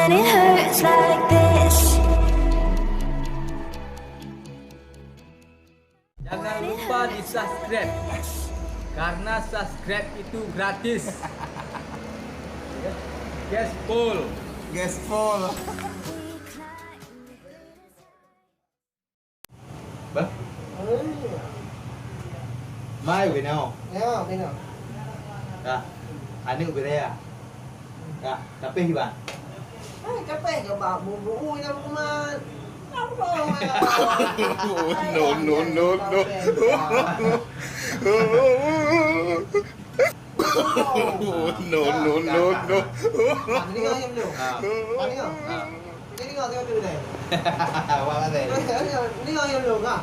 when it hurts like this. Jangan lupa di subscribe karena subscribe itu gratis. Gaspol. Ba? Mai về nào? Ya, benar. Dah. Anu về đây à? Dah, tapi gì bạn? Ay, capek ke bab bumbu ni dalam rumah. Apa? No. No. Ni kau yang belum. Ni kau. Ni kau tengok dulu deh. Qua bên đây. Ni kau yang belum kan?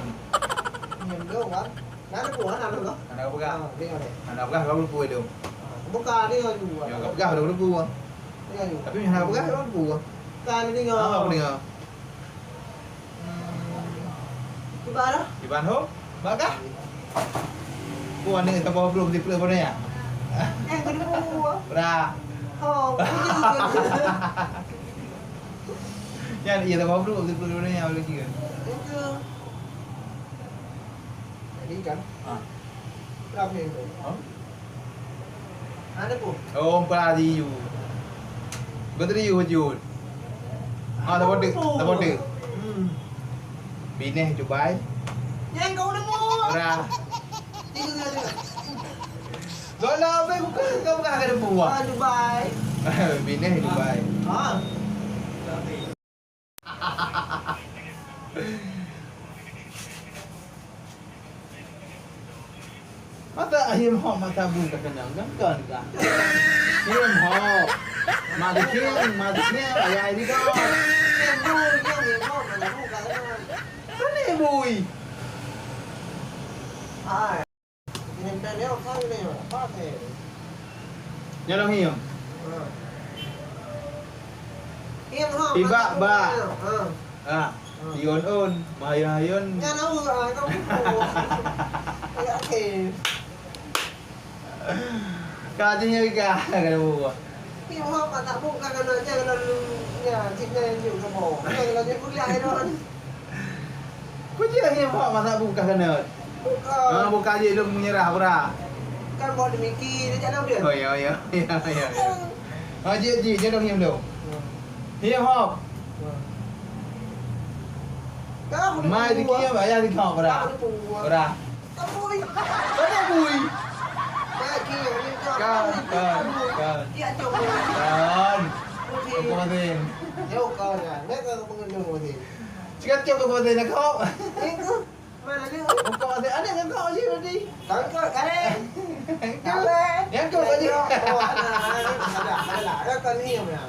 Yang belum kan? Nak buah nak dulu. Anh đâu có gà. Ni kau deh. Anh đâu có gà không vui được. Buka ni kau dulu. Yang gặp gà đâu nó vui. Ni kau dulu. Tapi yang đâu có gà nó vui. Kan ni kau. Không được. Di mana? Di Bandung. Bakah? Buah ni kita bawa belum di pulau ni ya? Kedua. Dah. Oh, Yan iya kita bawa belum di pulau ni ya lagi kan? itu. Jadi kan? Ah. Berapa itu? Oh. Ada pun. Oh, pala di you. Betul you hujud. Ah, tak boleh. Bineh Dubai. Yang kau nemu. Dah. Tiga dia. Rồi là về cũng không gà cái bùa. Dubai. Bineh Dubai. Ah. Mata hiểm họ mata buông cả kenang kan kan kan. Hiểm họ. Mà đi kia ai đi đó. Yang kau nemu kan. Cái này bùi. Ah. Ini pendek apa ni? Apa ni? Nhớ đâu hiểm. Yang kau. Tiba, ba. Ah. À, Ion on, Mayon. Yang kau kau. Ya ke. Kajinya gà cái bùa. Yang kau tak buka kan jangan ya ciknya yang kamu. Jangan nyebut lain orang. Kau je hiểm họ mà tak buka kena. Ah, buka je lu menyerah pura. Kan buat demiki dia jangan dia. Oh ya. Ah, je nhớ đâu hiểm đâu. Hiểm họ. Kau Mai di kia bayar di kau pura. Pura. Kabui. Mana bui? Mai kia ni Kan. Dia jom. Kan. Kemudian. Yo kau dah. Nak kau pengendung mati. Cakap cakap kemudian nak kau. Itu mana dia? Kau ada yang kau je tadi. Kau kare. Kare. Yang kau tadi. Oh, ada. Ada kan ni mana?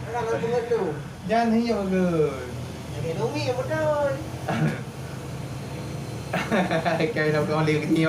Ada kan pengendung. Jangan hiu ke. Cái đúng mi betul. Kau nak kau lihat ni.